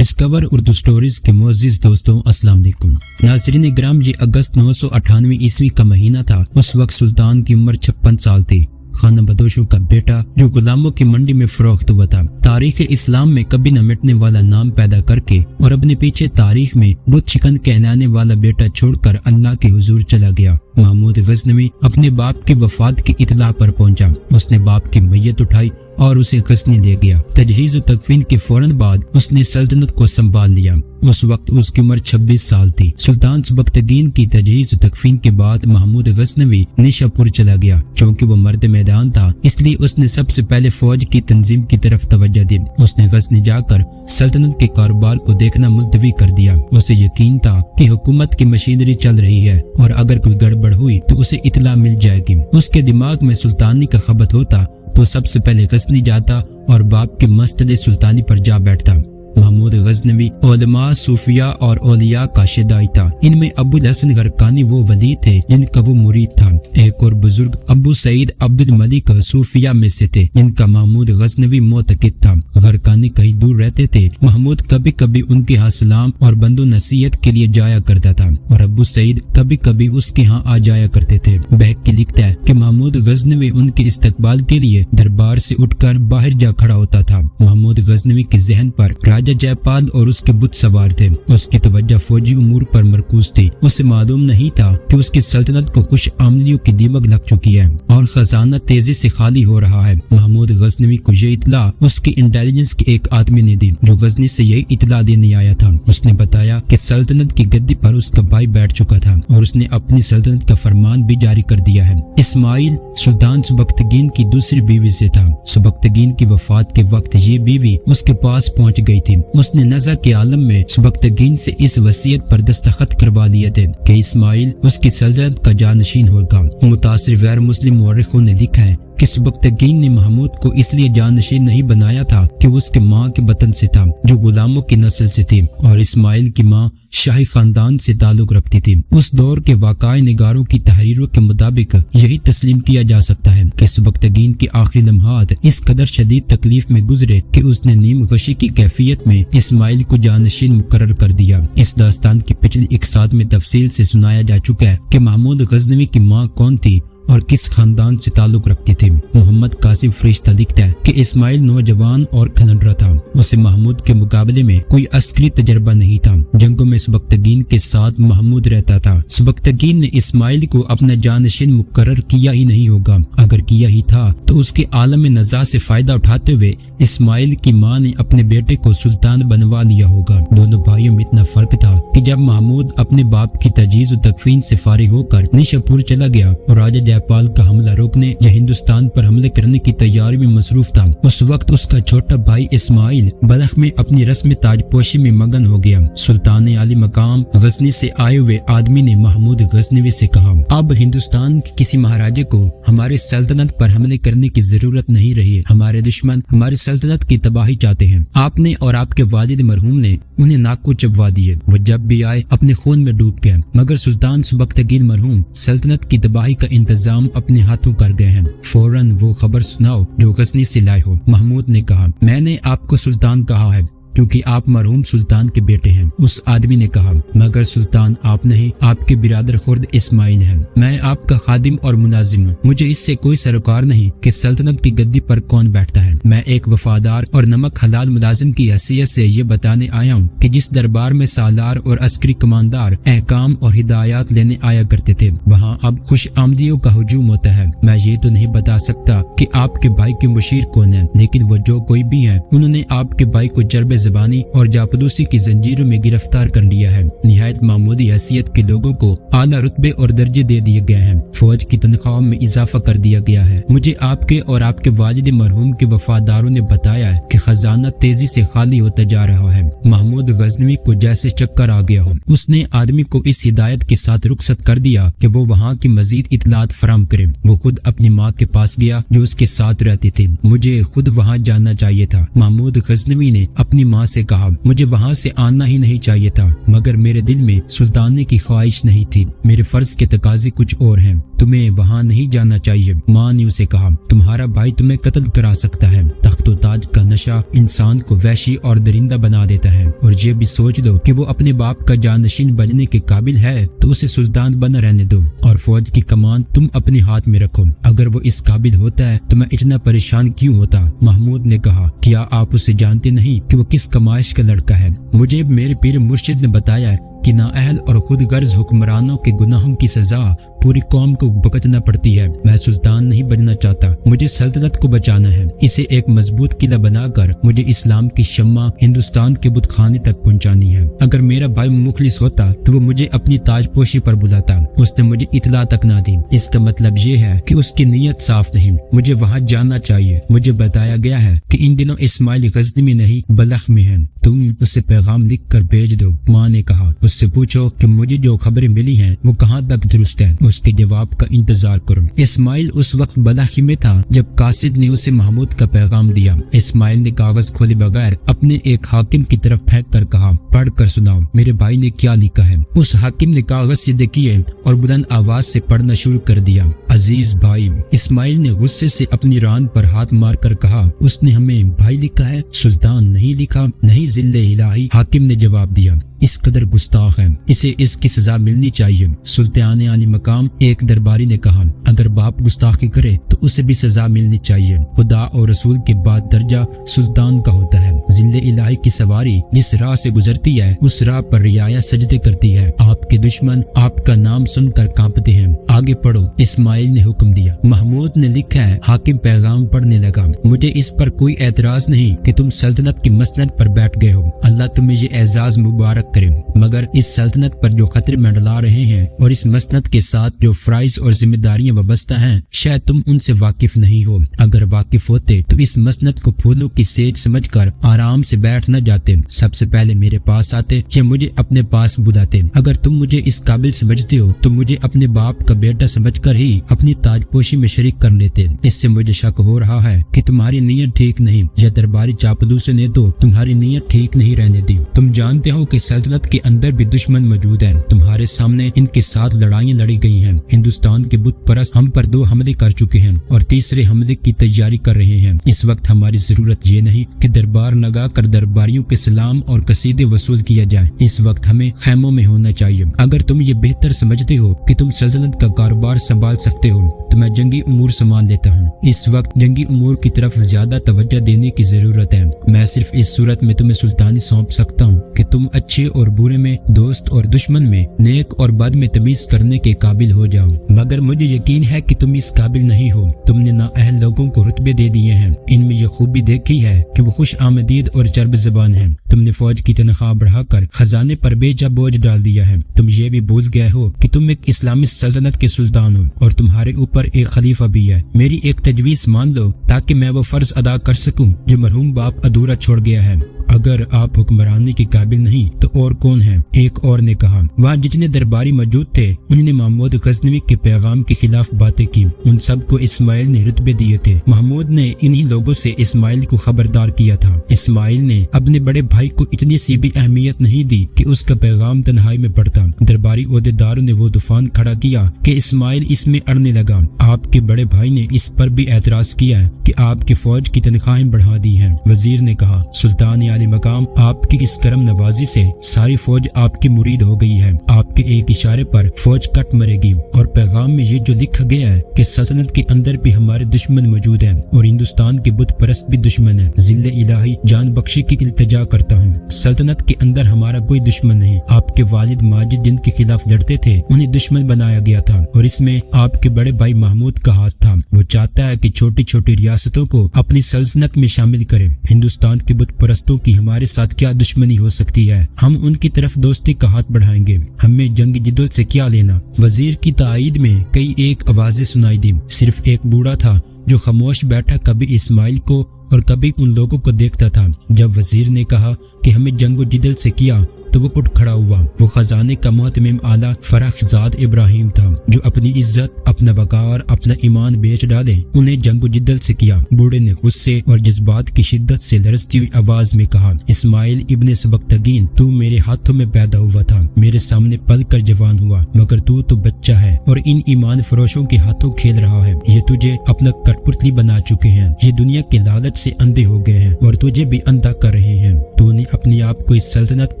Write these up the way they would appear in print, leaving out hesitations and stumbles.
Discover Urdu stories کے معزز دوستوں السلام علیکم ناظرین گرام، یہ اگست 998 عیسوی کا مہینہ تھا۔ اس وقت سلطان کی عمر 56 سال تھی۔ خانہ بدوشو کا بیٹا جو غلاموں کی منڈی میں فروخت ہوا تھا، تاریخ اسلام میں کبھی نہ مٹنے والا نام پیدا کر کے اور اپنے پیچھے تاریخ میں بت شکن کہلانے والا بیٹا چھوڑ کر اللہ کے حضور چلا گیا۔ محمود غزنوی اپنے باپ کی وفات کی اطلاع پر پہنچا۔ اس نے باپ کی میت اٹھائی اور اسے غزنی لے گیا۔ تجہیز و تکفین کے فوراً بعد اس نے سلطنت کو سنبھال لیا۔ اس وقت اس کی عمر 26 سال تھی۔ سلطان سبکتگین کی تجہیز و تکفین کے بعد محمود غزنوی نیشا پور چلا گیا۔ چونکہ وہ مرد میدان تھا، اس لیے اس نے سب سے پہلے فوج کی تنظیم کی طرف توجہ دی۔ اس نے غزنی جا کر سلطنت کے کاروبار کو دیکھنا ملتوی کر دیا۔ اسے یقین تھا کہ حکومت کی مشینری چل رہی ہے اور اگر کوئی گڑبڑ ہوئی تو اسے اطلاع مل جائے گی۔ اس کے دماغ میں سلطانی کا خبت ہوتا تو سب سے پہلے غزنی جاتا اور باپ کے مسجد سلطانی پر جا بیٹھتا۔ محمود غزنوی علماء، صوفیاء اور اولیاء کا شیدائی تھا۔ ان میں ابو الحسن غرقانی وہ ولی تھے جن کا وہ مرید تھا۔ ایک اور بزرگ ابو سعید عبد الملک صوفیاء میں سے تھے جن کا محمود غزنوی معتقد تھا۔ غرقانی کہیں دور رہتے تھے۔ محمود کبھی کبھی ان کے ہاں سلام اور بند و نصیحت کے لیے جایا کرتا تھا اور ابو سعید کبھی کبھی اس کے ہاں آ جایا کرتے تھے۔ بہکی لکھتا ہے کہ محمود غزنوی ان کے استقبال کے لیے دربار سے اٹھ کر باہر جا کھڑا ہوتا تھا۔ محمود غزنوی کے ذہن پر راجہ جے پال اور اس کے بت سوار تھے۔ اس کی توجہ فوجی امور پر مرکوز تھی۔ اسے معلوم نہیں تھا کہ اس کی سلطنت کو خوش آمدیوں کی دیمک لگ چکی ہے اور خزانہ تیزی سے خالی ہو رہا ہے۔ محمود غزنوی کو یہ اطلاع اس کی انٹیلیجنس کے ایک آدمی نے دی جو غزنی سے یہی اطلاع دینے آیا تھا۔ اس نے بتایا کہ سلطنت کی گدی پر اس کا بھائی بیٹھ چکا تھا اور اس نے اپنی سلطنت کا فرمان بھی جاری کر دیا ہے۔ اسماعیل سلطان سبکتگین کی دوسری بیوی سے تھا۔ سبکتگین کی وفات کے وقت یہ بیوی اس کے پاس پہنچ گئی تھی۔ اس نے نزع کے عالم میں سبکتگین سے اس وصیت پر دستخط کروا لیے تھے کہ اسماعیل اس کی سلطنت کا جانشین ہوگا۔ متاثر غیر مسلم مورخوں نے لکھا ہے کہ سبکتگین نے محمود کو اس لیے جانشین نہیں بنایا تھا کہ اس کے ماں کے وطن سے تھا جو غلاموں کی نسل سے تھی اور اسماعیل کی ماں شاہی خاندان سے تعلق رکھتی تھی۔ اس دور کے واقعہ نگاروں کی تحریروں کے مطابق یہی تسلیم کیا جا سکتا ہے کہ سبکتگین کے آخری لمحات اس قدر شدید تکلیف میں گزرے کہ اس نے نیم غشی کی کیفیت میں اسماعیل کو جانشین مقرر کر دیا۔ اس داستان کی پچھلی اقساط میں تفصیل سے سنایا جا چکا ہے کہ محمود غزنوی کی ماں کون تھی اور کس خاندان سے تعلق رکھتی تھی۔ محمد قاسم فرشتہ لکھتا ہے کہ اسماعیل نوجوان اور کھلنڈرا تھا۔ اسے محمود کے مقابلے میں کوئی عسکری تجربہ نہیں تھا۔ جنگوں میں سبکتگین کے ساتھ محمود رہتا تھا۔ سبکتگین نے اسماعیل کو اپنا جانشین مقرر کیا ہی نہیں ہوگا۔ اگر کیا ہی تھا تو اس کے عالم نزاع سے فائدہ اٹھاتے ہوئے اسماعیل کی ماں نے اپنے بیٹے کو سلطان بنوا لیا ہوگا۔ دونوں بھائیوں میں اتنا فرق تھا کہ جب محمود اپنے باپ کی تجہیز و تکفین سے فارغ ہو کر نیشا پور چلا گیا اور راجہ جے پال کا حملہ روکنے یا ہندوستان پر حملے کرنے کی تیاری میں مصروف تھا، اس وقت اس کا چھوٹا بھائی اسماعیل بلخ میں اپنی رسم تاج پوشی میں مگن ہو گیا۔ سلطان عالی مقام غزنی سے آئے ہوئے آدمی نے محمود غزنوی سے کہا، اب ہندوستان کے کسی مہاراجے کو ہماری سلطنت پر حملے کرنے کی ضرورت نہیں رہی۔ ہمارے دشمن ہماری سلطنت کی تباہی چاہتے ہیں۔ آپ نے اور آپ کے والد مرحوم نے انہیں ناکو چبوا دیے۔ وہ جب بھی آئے اپنے خون میں ڈوب گئے، مگر سلطان سبکتگین مرحوم سلطنت کی تباہی کا انتظام اپنے ہاتھوں کر گئے ہیں۔ فوراً وہ خبر سناؤ جو غزنی سے لائے ہو۔ محمود نے کہا، میں نے آپ کو سلطان کہا ہے کیونکہ آپ مرحوم سلطان کے بیٹے ہیں۔ اس آدمی نے کہا، مگر سلطان آپ نہیں، آپ کے برادر خورد اسماعیل ہیں۔ میں آپ کا خادم اور ملازم ہوں۔ مجھے اس سے کوئی سروکار نہیں کہ سلطنت کی گدی پر کون بیٹھتا ہے۔ میں ایک وفادار اور نمک حلال ملازم کی حیثیت سے یہ بتانے آیا ہوں کہ جس دربار میں سالار اور عسکری کماندار احکام اور ہدایات لینے آیا کرتے تھے، وہاں اب خوش آمدیوں کا ہجوم ہوتا ہے۔ میں یہ تو نہیں بتا سکتا کہ آپ کے بھائی کے مشیر کون ہیں، لیکن وہ جو کوئی بھی ہیں، انہوں نے آپ کے بھائی کو جرب زبانی اور جاپلوسی کی زنجیروں میں گرفتار کر لیا ہے۔ نہایت معمولی حیثیت کے لوگوں کو اعلیٰ رتبے اور درجے دے دیے گئے ہیں۔ فوج کی تنخواہوں میں اضافہ کر دیا گیا ہے۔ مجھے آپ کے اور آپ کے والد مرحوم کے وفاداروں نے بتایا ہے کہ خزانہ تیزی سے خالی ہوتا جا رہا ہے۔ محمود غزنوی کو جیسے چکر آ گیا ہو، اس نے آدمی کو اس ہدایت کے ساتھ رخصت کر دیا کہ وہ وہاں کی مزید اطلاعات فراہم کرے۔ وہ خود اپنی ماں کے پاس گیا جو اس کے ساتھ رہتی تھی۔ مجھے خود وہاں جانا چاہیے تھا۔ محمود غزنوی نے اپنی ماں سے کہا، مجھے وہاں سے آنا ہی نہیں چاہیے تھا، مگر میرے دل میں سلطانے کی خواہش نہیں تھی۔ میرے فرض کے تقاضے کچھ اور ہیں، تمہیں وہاں نہیں جانا چاہیے۔ ماں نے اسے کہا، تمہارا بھائی تمہیں قتل کرا سکتا ہے۔ تخت و تاج کا نشہ انسان کو وحشی اور درندہ بنا دیتا ہے اور یہ بھی سوچ لو کہ وہ اپنے باپ کا جانشین بننے کے قابل ہے تو اسے سلطان بنا رہنے دو اور فوج کی کمان تم اپنے ہاتھ میں رکھو۔ اگر وہ اس قابل ہوتا ہے تو میں اتنا پریشان کیوں ہوتا؟ محمود نے کہا، کیا آپ اسے جانتے نہیں کہ وہ کس کمائش کا لڑکا ہے؟ مجھے میرے پیر مرشد نے بتایا کہ نااہل اور خود غرض حکمرانوں کے گناہوں کی سزا پوری قوم کو بھگتنا پڑتی ہے۔ میں سلطان نہیں بننا چاہتا، مجھے سلطنت کو بچانا ہے، اسے ایک مضبوط قلعہ بنا کر مجھے اسلام کی شمع ہندوستان کے بت خانے تک پہنچانی ہے۔ اگر میرا بھائی مخلص ہوتا تو وہ مجھے اپنی تاج پوشی پر بلاتا، اس نے مجھے اطلاع تک نہ دی۔ اس کا مطلب یہ ہے کہ اس کی نیت صاف نہیں، مجھے وہاں جانا چاہیے۔ مجھے بتایا گیا ہے کہ ان دنوں اسماعیل غزنوی نہیں بلخ میں ہیں، تم اسے پیغام لکھ کر بھیج دو۔ ماں نے کہا، اس سے پوچھو کہ مجھے جو خبریں ملی ہیں وہ کہاں تک درست ہیں، اس کے جواب کا انتظار کرو۔ اسماعیل اس وقت بلخی میں تھا جب قاصد نے اسے محمود کا پیغام دیا۔ اسماعیل نے کاغذ کھولے بغیر اپنے ایک حاکم کی طرف پھینک کر کہا، پڑھ کر سناؤ میرے بھائی نے کیا لکھا ہے۔ اس حاکم نے کاغذ سیدھے کیے اور بلند آواز سے پڑھنا شروع کر دیا، عزیز بھائی۔ اسماعیل نے غصے سے اپنی ران پر ہاتھ مار کر کہا، اس نے ہمیں بھائی لکھا ہے، سلطان نہیں لکھا۔ نہیں ذل الہی، حاکم نے جواب دیا، اس قدر گستاخ ہے، اسے اس کی سزا ملنی چاہیے۔ سلطان عالی مقام ایک درباری نے کہا، اگر باپ گستاخی کرے تو اسے بھی سزا ملنی چاہیے، خدا اور رسول کے بعد درجہ سلطان کا ہوتا ہے۔ ذل الہی کی سواری جس راہ سے گزرتی ہے اس راہ پر رعایا سجدے کرتی ہے، آپ کے دشمن آپ کا نام سن کر کانپتے ہیں۔ آگے پڑھو، اسماعیل نے حکم دیا۔ محمود نے لکھا ہے، حاکم پیغام پڑھنے لگا، مجھے اس پر کوئی اعتراض نہیں کہ تم سلطنت کی مسند پر بیٹھ گئے ہو، اللہ تمہیں یہ اعزاز مبارک کرے، مگر اس سلطنت پر جو خطرے منڈلا رہے ہیں اور اس مسند کے ساتھ جو فرائض اور ذمہ داریاں وابستہ ہیں شاید تم ان سے واقف نہیں ہو۔ اگر واقف ہوتے تو اس مسند کو پھولوں کی سیج سمجھ کر آرام سے بیٹھ نہ جاتے، سب سے پہلے میرے پاس آتے یا مجھے اپنے پاس بلاتے۔ اگر تم مجھے اس قابل سمجھتے ہو تو مجھے اپنے باپ کا بیٹا سمجھ کر ہی اپنی تاج پوشی میں شریک کر لیتے۔ اس سے مجھے شک ہو رہا ہے کہ تمہاری نیت ٹھیک نہیں، یا درباری چاپلوسوں نے تو تمہاری نیت ٹھیک نہیں رہنے دی۔ تم جانتے ہو کہ سلطنت کے اندر بھی دشمن موجود ہیں، تمہارے سامنے ان کے ساتھ لڑائیاں لڑی گئی ہیں۔ ہندوستان کے بت پرست ہم پر 2 حملے کر چکے ہیں اور تیسرے حملے کی تیاری کر رہے ہیں۔ اس وقت ہماری ضرورت یہ نہیں کہ دربار لگا کر درباریوں کے سلام اور قصیدے وصول کیا جائے، اس وقت ہمیں خیموں میں ہونا چاہیے۔ اگر تم یہ بہتر سمجھتے ہو کہ تم سلطنت کا کاروبار سنبھال سکتے ہو تو میں جنگی امور سنبھال لیتا ہوں۔ اس وقت جنگی امور کی طرف زیادہ توجہ دینے کی ضرورت ہے۔ میں صرف اس صورت میں تمہیں سلطانی سونپ سکتا ہوں کہ تم اچھے اور برے میں، دوست اور دشمن میں، نیک اور بد میں تمیز کرنے کے قابل ہو جاؤ، مگر مجھے یقین ہے کہ تم اس قابل نہیں ہو۔ تم نے نااہل لوگوں کو رتبے دے دیے ہیں، ان میں یہ خوبی دیکھی ہے کہ وہ خوش آمدید اور چرب زبان ہیں۔ تم نے فوج کی تنخواہ بڑھا کر خزانے پر بے جا بوجھ ڈال دیا ہے۔ تم یہ بھی بھول گئے ہو کہ تم ایک اسلامی سلطنت کے سلطان ہو اور تمہارے اوپر ایک خلیفہ بھی ہے۔ میری ایک تجویز مان لو تاکہ میں وہ فرض ادا کر سکوں جو مرحوم باپ ادھورا چھوڑ گیا ہے۔ اگر آپ حکمرانی کے قابل نہیں تو اور کون ہے؟ ایک اور نے کہا۔ وہاں جتنے درباری موجود تھے انہوں نے محمود غزنوی کے پیغام کے خلاف باتیں کی، ان سب کو اسماعیل نے رتبے دیے تھے۔ محمود نے انہی لوگوں سے اسماعیل کو خبردار کیا تھا۔ اسماعیل نے اپنے بڑے بھائی کو اتنی سی بھی اہمیت نہیں دی کہ اس کا پیغام تنہائی میں پڑتا۔ درباری عہدیداروں نے وہ طوفان کھڑا کیا کہ اسماعیل اس میں اڑنے لگا۔ آپ کے بڑے بھائی نے اس پر بھی اعتراض کیا کہ آپ کی فوج کی تنخواہیں بڑھا دی ہیں۔ وزیر نے کہا، سلطان عالی مقام، آپ کی اس کرم نوازی سے ساری فوج آپ کی مرید ہو گئی ہے۔ آپ کے ایک اشارے پر فوج کٹ مرے گی، اور پیغام میں یہ جو لکھا گیا ہے کہ سلطنت کے اندر بھی ہمارے دشمن موجود ہیں اور ہندوستان کے بت پرست بھی دشمن ہیں۔ ذل الہی جان بخشی کی التجا کرتا ہوں، سلطنت کے اندر ہمارا کوئی دشمن نہیں۔ آپ کے والد ماجد جن کے خلاف لڑتے تھے انہیں دشمن بنایا گیا تھا، اور اس میں آپ کے بڑے بھائی محمود کا ہاتھ تھا۔ وہ چاہتا ہے کہ چھوٹی چھوٹی ریاستوں کو اپنی سلطنت میں شامل کرے۔ ہندوستان کے بت پرستوں کی ہمارے ساتھ کیا دشمنی ہو سکتی ہے؟ ہم ان کی طرف دوستی کا ہاتھ بڑھائیں گے، ہمیں جنگ جدل سے کیا لینا؟ وزیر کی تائید میں کئی ایک آوازیں سنائی دی۔ صرف ایک بوڑھا تھا جو خاموش بیٹھا کبھی اسماعیل کو اور کبھی ان لوگوں کو دیکھتا تھا۔ جب وزیر نے کہا کہ ہمیں جنگ و جدل سے کیا تو وہ اٹھ کھڑا ہوا۔ وہ خزانے کا محتمم اعلیٰ فرخزاد ابراہیم تھا جو اپنی عزت، اپنا وقار، اپنا ایمان بیچ ڈالے انہیں جنگ و جدل سے کیا۔ بوڑھے نے غصے اور جذبات کی شدت سے لرزتی ہوئی آواز میں کہا، اسماعیل ابن سبکتگین، تو میرے ہاتھوں میں پیدا ہوا تھا، میرے سامنے پل کر جوان ہوا، مگر تو بچہ ہے اور ان ایمان فروشوں کے ہاتھوں کھیل رہا ہے۔ یہ تجھے اپنا کٹپتلی بنا چکے ہیں، یہ دنیا کے لالچ سے اندھے ہو گئے ہیں اور تجھے بھی اندھا کر رہے ہیں۔ تو نے اپنے آپ کو اس سلطنت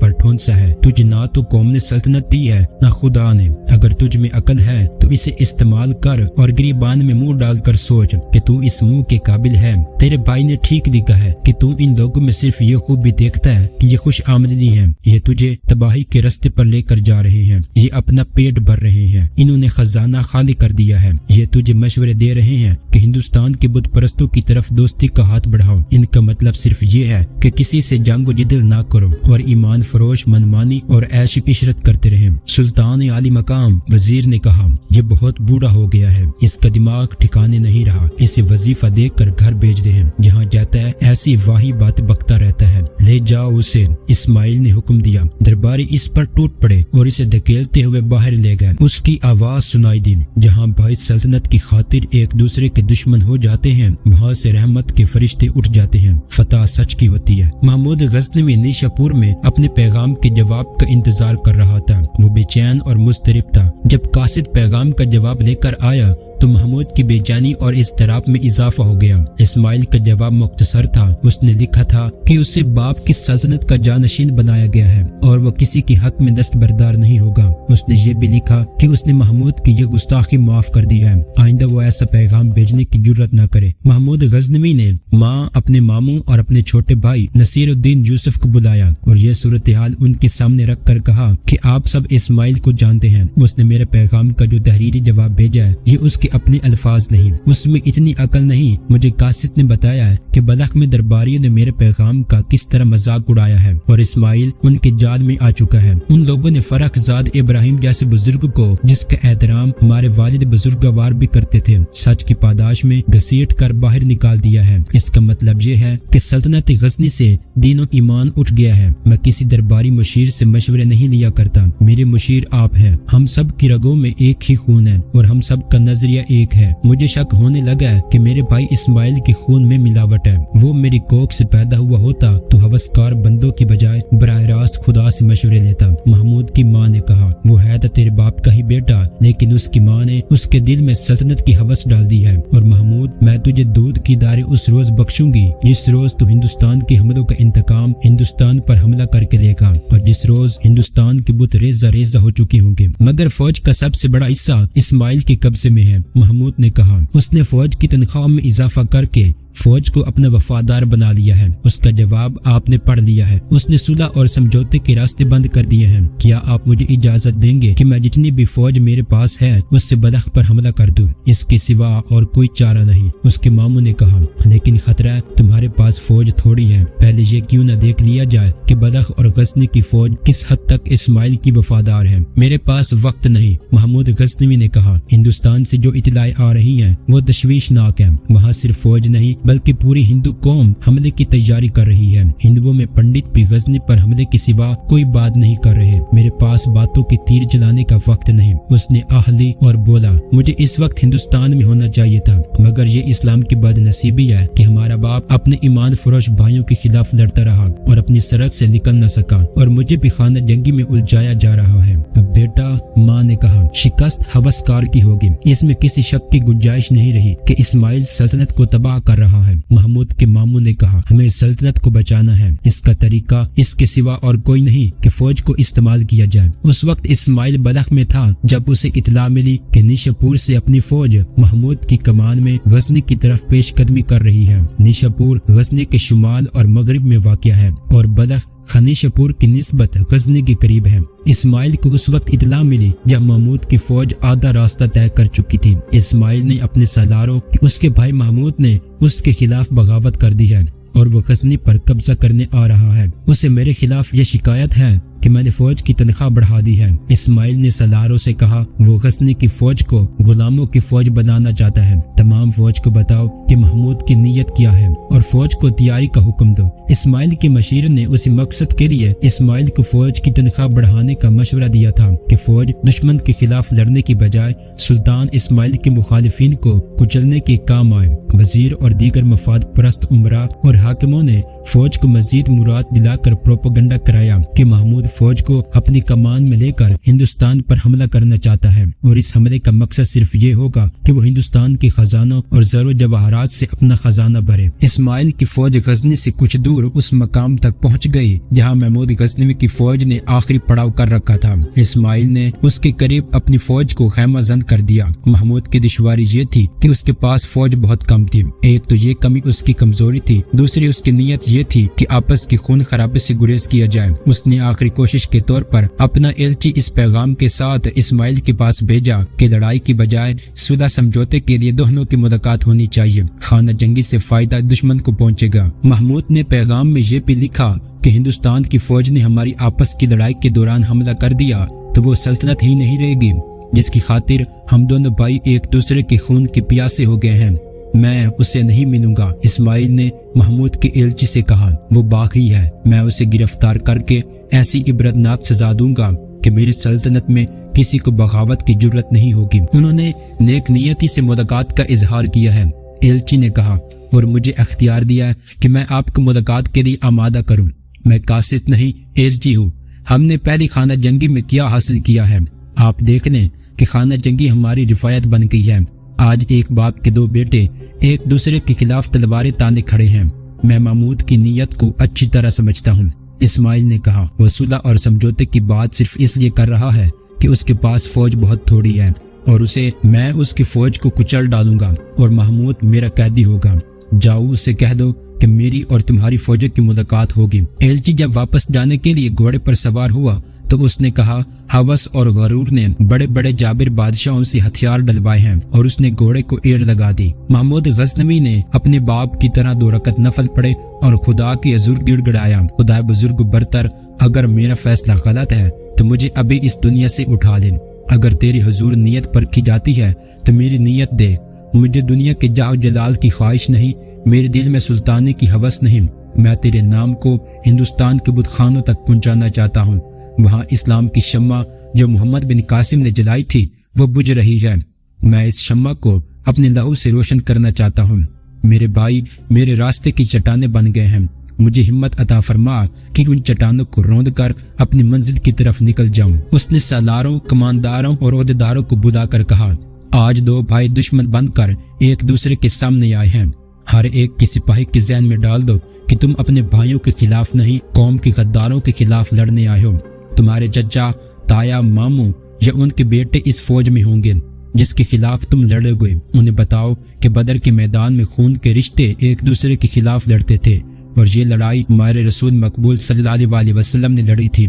پر ٹھونسا ہے، تجھے نہ تو قوم نے سلطنت دی ہے نہ خدا نے۔ اگر تجھ میں عقل ہے تو اسے استعمال کر اور گریبان میں منہ ڈال کر سوچ کہ تو اس منہ کے قابل ہے۔ تیرے بھائی نے ٹھیک لکھا ہے کہ تو ان لوگوں میں صرف یہ خوبی دیکھتا ہے کہ یہ خوش آمدنی ہیں، یہ تجھے تباہی کے راستے پر لے کر جا رہے ہیں، یہ اپنا پیٹ بھر رہے ہیں، انہوں نے خزانہ خالی کر دیا ہے، یہ تجھے مشورے دے رہے ہیں کہ ہندوستان کے بت پرستوں کی طرف دوستی کا ہاتھ بڑھاؤ۔ ان کا مطلب صرف یہ ہے کہ کسی سے جنگ و جدل نہ کرو اور ایمان فروش منمانی اور عیش عشرت کرتے رہیں۔ سلطان عالی مقام وزیر نے کہا، یہ بہت بوڑھا ہو گیا ہے، اس کا دماغ ٹھکانے نہیں رہا، اسے وظیفہ دے کر گھر بھیج دے، جہاں جاتا ہے ایسی واہی بات بکتا رہتا ہے، لے جاؤ اسے۔ اسماعیل نے حکم دیا۔ درباری اس پر ٹوٹ پڑے اور اسے دھکیلتے ہوئے باہر لے گئے۔ اس کی آواز سنائی دی، جہاں بھائی سلطنت کی خاطر ایک دوسرے کے دشمن ہو جاتے ہیں وہاں سے رحمت کے فرشتے اٹھ جاتے ہیں، فتح سچ کی ہوتی ہے۔ محمود غزنوی نیشا پور میں اپنے پیغام کے جواب کا انتظار کر رہا تھا، وہ بے چین اور مضطرب تھا۔ جب قاصد پیغام کا جواب لے کر آیا تو محمود کی بے چینی اور اضطراب میں اضافہ ہو گیا۔ اسماعیل کا جواب مختصر تھا، اس نے لکھا تھا کہ اسے باپ کی سلطنت کا جانشین بنایا گیا ہے اور وہ کسی کے حق میں دستبردار نہیں ہوگا۔ اس نے یہ بھی لکھا کہ اس نے محمود کی یہ گستاخی معاف کر دی ہے، آئندہ وہ ایسا پیغام بھیجنے کی جرت نہ کرے۔ محمود غزنوی نے ماں، اپنے ماموں اور اپنے چھوٹے بھائی نصیر الدین یوسف کو بلایا اور یہ صورتحال ان کے سامنے رکھ کر کہا کہ آپ سب اسماعیل کو جانتے ہیں، اس نے میرے پیغام کا جو تحریری جواب بھیجا ہے یہ اس کے اپنے الفاظ نہیں، اس میں اتنی عقل نہیں۔ مجھے قاصد نے بتایا ہے کہ بلخ میں درباریوں نے میرے پیغام کا کس طرح مذاق اڑایا ہے اور اسماعیل ان کے جال میں آ چکا ہے۔ ان لوگوں نے فرخزاد ابراہیم جیسے بزرگ کو، جس کا احترام ہمارے والد بزرگوار بھی کرتے تھے، سچ کی پاداش میں گھسیٹ کر باہر نکال دیا ہے۔ اس کا مطلب یہ ہے کہ سلطنت غزنی سے دین و ایمان اٹھ گیا ہے۔ میں کسی درباری مشیر سے مشورے نہیں لیا کرتا، میرے مشیر آپ ہیں، ہم سب کی رگوں میں ایک ہی خون ہے اور ہم سب کا نظریہ ایک ہے۔ مجھے شک ہونے لگا ہے کہ میرے بھائی اسماعیل کے خون میں ملاوٹ ہے، وہ میری کوکھ سے پیدا ہوا ہوتا تو ہوسکار بندوں کی بجائے براہ راست خدا سے مشورے لیتا۔ محمود کی ماں نے کہا، وہ ہے تو تیرے باپ کا ہی بیٹا، لیکن اس کی ماں نے اس کے دل میں سلطنت کی ہوس ڈال دی ہے۔ اور محمود، میں تجھے دودھ کی داریں اس روز بخشوں گی جس روز تو ہندوستان کے حملوں کا انتقام ہندوستان پر حملہ کر کے لے گا اور جس روز ہندوستان کے بت ریزہ ریزہ ہو چکے ہوں گے، مگر فوج کا سب سے بڑا حصہ اسماعیل کے قبضے میں ہے۔ محمود نے کہا، اس نے فوج کی تنخواہ میں اضافہ کر کے فوج کو اپنا وفادار بنا لیا ہے۔ اس کا جواب آپ نے پڑھ لیا ہے، اس نے صلح اور سمجھوتے کے راستے بند کر دیے ہیں۔ کیا آپ مجھے اجازت دیں گے کہ میں جتنی بھی فوج میرے پاس ہے اس سے بلخ پر حملہ کر دوں؟ اس کے سوا اور کوئی چارہ نہیں۔ اس کے ماموں نے کہا، لیکن خطرہ ہے، تمہارے پاس فوج تھوڑی ہے، پہلے یہ کیوں نہ دیکھ لیا جائے کہ بلخ اور غزنی کی فوج کس حد تک اسماعیل کی وفادار ہے۔ میرے پاس وقت نہیں، محمود غزنوی نے کہا، ہندوستان سے جو اطلاعیں آ رہی ہیں وہ تشویشناک ہیں، وہاں صرف فوج نہیں بلکہ پوری ہندو قوم حملے کی تیاری کر رہی ہے۔ ہندوؤں میں پنڈت بھی غزنی پر حملے کے سوا کوئی بات نہیں کر رہے، میرے پاس باتوں کے تیر چلانے کا وقت نہیں۔ اس نے آہ لی اور بولا، مجھے اس وقت ہندوستان میں ہونا چاہیے تھا، مگر یہ اسلام کی بد نصیبی ہے کہ ہمارا باپ اپنے ایمان فروش بھائیوں کے خلاف لڑتا رہا اور اپنی سرحد سے نکل نہ سکا اور مجھے بھی خانہ جنگی میں الجھایا جا رہا ہے۔ بیٹا، ماں نے کہا، شکست ہوسکار کی ہوگی، اس میں کسی شک کی گنجائش نہیں رہی کہ اسماعیل سلطنت کو تباہ کر رہا ہے۔ محمود کے ماموں نے کہا، ہمیں سلطنت کو بچانا ہے، اس کا طریقہ اس کے سوا اور کوئی نہیں کہ فوج کو استعمال کیا جائے۔ اس وقت اسماعیل بلخ میں تھا جب اسے اطلاع ملی کہ نیشا پور سے اپنی فوج محمود کی کمان میں غزنی کی طرف پیش قدمی کر رہی ہے۔ نیشا پور غزنی کے شمال اور مغرب میں واقع ہے اور بلخ خنیشہ پور کی نسبت غزنی کے قریب ہے۔ اسماعیل کو اس وقت اطلاع ملی جب محمود کی فوج آدھا راستہ طے کر چکی تھی۔ اسماعیل نے اپنے سالاروں اس کے بھائی محمود نے اس کے خلاف بغاوت کر دی ہے اور وہ غزنی پر قبضہ کرنے آ رہا ہے۔ اسے میرے خلاف یہ شکایت ہے کہ میں نے فوج کی تنخواہ بڑھا دی ہے۔ اسماعیل نے سالاروں سے کہا، وہ غزنی کی فوج کو غلاموں کی فوج بنانا چاہتا ہے تمام فوج کو بتاؤ کہ محمود کی نیت کیا ہے اور فوج کو تیاری کا حکم دو۔ اسماعیل کے مشیر نے اسی مقصد کے لیے اسماعیل کو فوج کی تنخواہ بڑھانے کا مشورہ دیا تھا کہ فوج دشمن کے خلاف لڑنے کی بجائے سلطان اسماعیل کے مخالفین کو کچلنے کے کام آئے۔ وزیر اور دیگر مفاد پرست امراء اور حاکموں نے فوج کو مزید مراد دلا کر پروپیگنڈا کرایا کہ محمود فوج کو اپنی کمان میں لے کر ہندوستان پر حملہ کرنا چاہتا ہے اور اس حملے کا مقصد صرف یہ ہوگا کہ وہ ہندوستان کے خزانوں اور زر و جواہرات سے اپنا خزانہ بھرے۔ اسماعیل کی فوج غزنی سے کچھ دور اس مقام تک پہنچ گئی جہاں محمود غزنوی کی فوج نے آخری پڑاؤ کر رکھا تھا۔ اسماعیل نے اس کے قریب اپنی فوج کو خیمہ زن کر دیا۔ محمود کی دشواری یہ تھی کہ اس کے پاس فوج بہت کم تھی۔ ایک تو یہ کمی اس کی کمزوری تھی، دوسری اس کی نیت یہ تھی کہ آپس کی خون خرابی سے گریز کیا جائے۔ اس نے آخری کوشش کے طور پر اپنا ایلچی اس پیغام کے ساتھ اسماعیل کے پاس بھیجا کہ لڑائی کی بجائے صلح سمجھوتے کے لیے دونوں کی ملاقات ہونی چاہیے، خانہ جنگی سے فائدہ دشمن کو پہنچے گا۔ محمود نے پیغام میں یہ بھی لکھا کہ ہندوستان کی فوج نے ہماری آپس کی لڑائی کے دوران حملہ کر دیا تو وہ سلطنت ہی نہیں رہے گی جس کی خاطر ہم دونوں بھائی ایک دوسرے کے خون کے پیاسے ہو گئے ہیں۔ میں اسے نہیں ملوں گا۔ اسماعیل نے محمود کے ایلچی سے کہا، وہ باغی ہے، میں اسے گرفتار کر کے ایسی عبرتناک سزا دوں گا کہ میری سلطنت میں کسی کو بغاوت کی جرت نہیں ہوگی۔ انہوں نے نیک نیتی سے ملاقات کا اظہار کیا ہے۔ ایلچی نے کہا، اور مجھے اختیار دیا ہے کہ میں آپ کو ملاقات کے لیے آمادہ کروں۔ میں قاصد نہیں، ایلچی ہوں۔ ہم نے پہلی خانہ جنگی میں کیا حاصل کیا ہے؟ آپ دیکھ لیں کہ خانہ جنگی ہماری رفایت بن گئی ہے۔ آج ایک باپ کے دو بیٹے ایک دوسرے کے خلاف تلواریں تانے کھڑے ہیں۔ میں محمود کی نیت کو اچھی طرح سمجھتا ہوں۔ اسماعیل نے کہا، وہ صلح اور سمجھوتے کی بات صرف اس لیے کر رہا ہے کہ اس کے پاس فوج بہت تھوڑی ہے اور میں اس کی فوج کو کچل ڈالوں گا اور محمود میرا قیدی ہوگا۔ جاؤ اسے کہہ دو کہ میری اور تمہاری فوجوں کی ملاقات ہوگی۔ ایلچی جب واپس جانے کے لیے گھوڑے پر سوار ہوا تو اس نے کہا، ہوس اور غرور نے بڑے بڑے جابر بادشاہوں سے ہتھیار ڈلوائے ہیں، اور اس نے گھوڑے کو ایڑ لگا دی۔ محمود غزنوی نے اپنے باپ کی طرح 2 رکعت نفل پڑھے اور خدا کی حضور گڑ گڑایا، خدا بزرگ برتر، اگر میرا فیصلہ غلط ہے تو مجھے ابھی اس دنیا سے اٹھا لیں۔ اگر تیری حضور نیت پرکھی جاتی ہے تو میری نیت دے۔ مجھے دنیا کے جاہ و جلال کی خواہش نہیں، میرے دل میں سلطانی کی ہوس نہیں۔ میں تیرے نام کو ہندوستان کے بت خانوں تک پہنچانا چاہتا ہوں۔ وہاں اسلام کی شمع جو محمد بن قاسم نے جلائی تھی وہ بجھ رہی ہے۔ میں اس شمع کو اپنے لہو سے روشن کرنا چاہتا ہوں۔ میرے بھائی میرے راستے کی چٹانیں بن گئے ہیں، مجھے ہمت عطا فرما کہ ان چٹانوں کو روند کر اپنی منزل کی طرف نکل جاؤں۔ اس نے سالاروں، کمانداروں اور عہدیداروں کو بلا کر کہا، آج 2 بھائی دشمن بن کر ایک دوسرے کے سامنے آئے ہیں۔ ہر ایک کی سپاہی کے ذہن میں ڈال دو کہ تم اپنے بھائیوں کے خلاف نہیں، قوم کے غداروں کے خلاف لڑنے آئے ہو۔ تمہارے چچا، تایا، ماموں یا ان کے بیٹے اس فوج میں ہوں گے جس کے خلاف تم لڑے گئے۔ انہیں بتاؤ کہ بدر کے میدان میں خون کے رشتے ایک دوسرے کے خلاف لڑتے تھے اور یہ لڑائی ہمارے رسول مقبول صلی اللہ علیہ وسلم نے لڑی تھی۔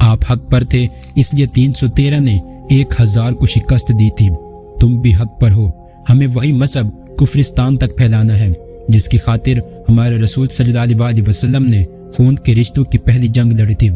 آپ حق پر تھے، اس لیے 313 نے 1000 کو شکست دی تھی۔ تم بھی حق پر ہو۔ ہمیں وہی مذہب کفرستان تک پھیلانا ہے جس کی خاطر ہمارے رسول صلی اللہ علیہ وسلم نے خون کے رشتوں کی پہلی جنگ لڑی تھی۔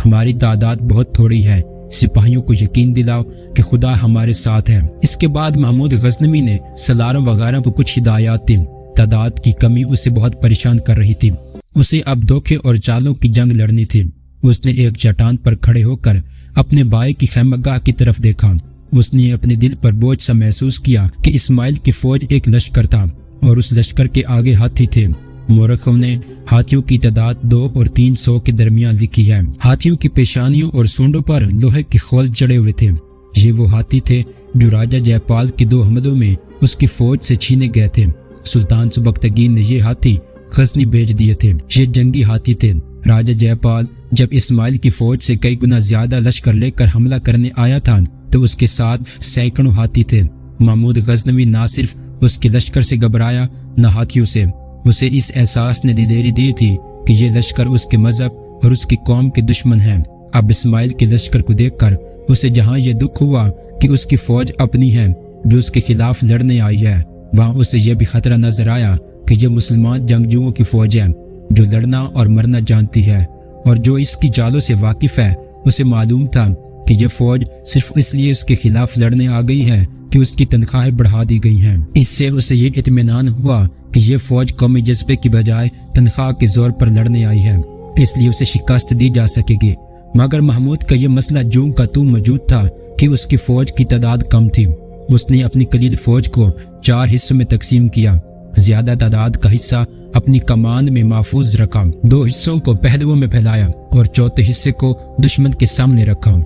ہماری تعداد بہت تھوڑی ہے، سپاہیوں کو یقین دلاؤ کہ خدا ہمارے ساتھ ہے۔ اس کے بعد محمود غزنوی نے سلاروں وغیرہ کو کچھ ہدایات دی۔ تعداد کی کمی اسے بہت پریشان کر رہی تھی۔ اسے اب دھوکے اور چالوں کی جنگ لڑنی تھی۔ اس نے ایک چٹان پر کھڑے ہو کر اپنے بھائی کی خیمہ گاہ کی طرف دیکھا۔ اس نے اپنے دل پر بوجھ سا محسوس کیا کہ اسماعیل کی فوج ایک لشکر تھا اور اس لشکر کے آگے ہاتھی تھے۔ مورخوں نے ہاتھیوں کی تعداد 200 اور 300 کے درمیان لکھی ہے۔ ہاتھیوں کی پیشانیوں اور سونڈوں پر لوہے کے خول جڑے ہوئے تھے۔ یہ وہ ہاتھی تھے جو راجہ جے پال کے 2 حملوں میں اس کی فوج سے چھینے گئے تھے۔ سلطان سبکتگین نے یہ ہاتھی غزنی بھیج دیے تھے۔ یہ جنگی ہاتھی تھے۔ راجہ جے پال جب اسماعیل کی فوج سے کئی گنا زیادہ لشکر لے کر حملہ کرنے آیا تھا تو اس کے ساتھ سینکڑوں ہاتھی تھے۔ محمود غزنوی نہ صرف اس کے لشکر سے گھبرایا نہ ہاتھیوں سے۔ اسے اس احساس نے دلیری دی تھی کہ یہ لشکر اس کے مذہب اور اس کی قوم کے دشمن ہیں۔ اب اسماعیل کے لشکر کو دیکھ کر اسے جہاں یہ دکھ ہوا کہ اس کی فوج اپنی ہے جو اس کے خلاف لڑنے آئی ہے، وہاں اسے یہ بھی خطرہ نظر آیا کہ یہ مسلمان جنگجوؤں کی فوج ہے جو لڑنا اور مرنا جانتی ہے اور جو اس کی چالوں سے واقف ہے۔ اسے معلوم تھا کہ یہ فوج صرف اس لیے اس کے خلاف لڑنے آ گئی ہے کہ اس کی تنخواہیں بڑھا دی گئی ہیں۔ اس سے اسے یہ اطمینان ہوا کہ یہ فوج قومی جذبے کی بجائے تنخواہ کے زور پر لڑنے آئی ہے، اس لیے اسے شکست دی جا سکے گی۔ مگر محمود کا یہ مسئلہ جوں کا توں موجود تھا کہ اس کی فوج کی تعداد کم تھی۔ اس نے اپنی قلیل فوج کو 4 حصوں میں تقسیم کیا، زیادہ تعداد کا حصہ اپنی کمان میں محفوظ رکھا، 2 حصوں کو پہلوؤں میں پھیلایا اور چوتھے حصے کو دشمن کے سامنے رکھا۔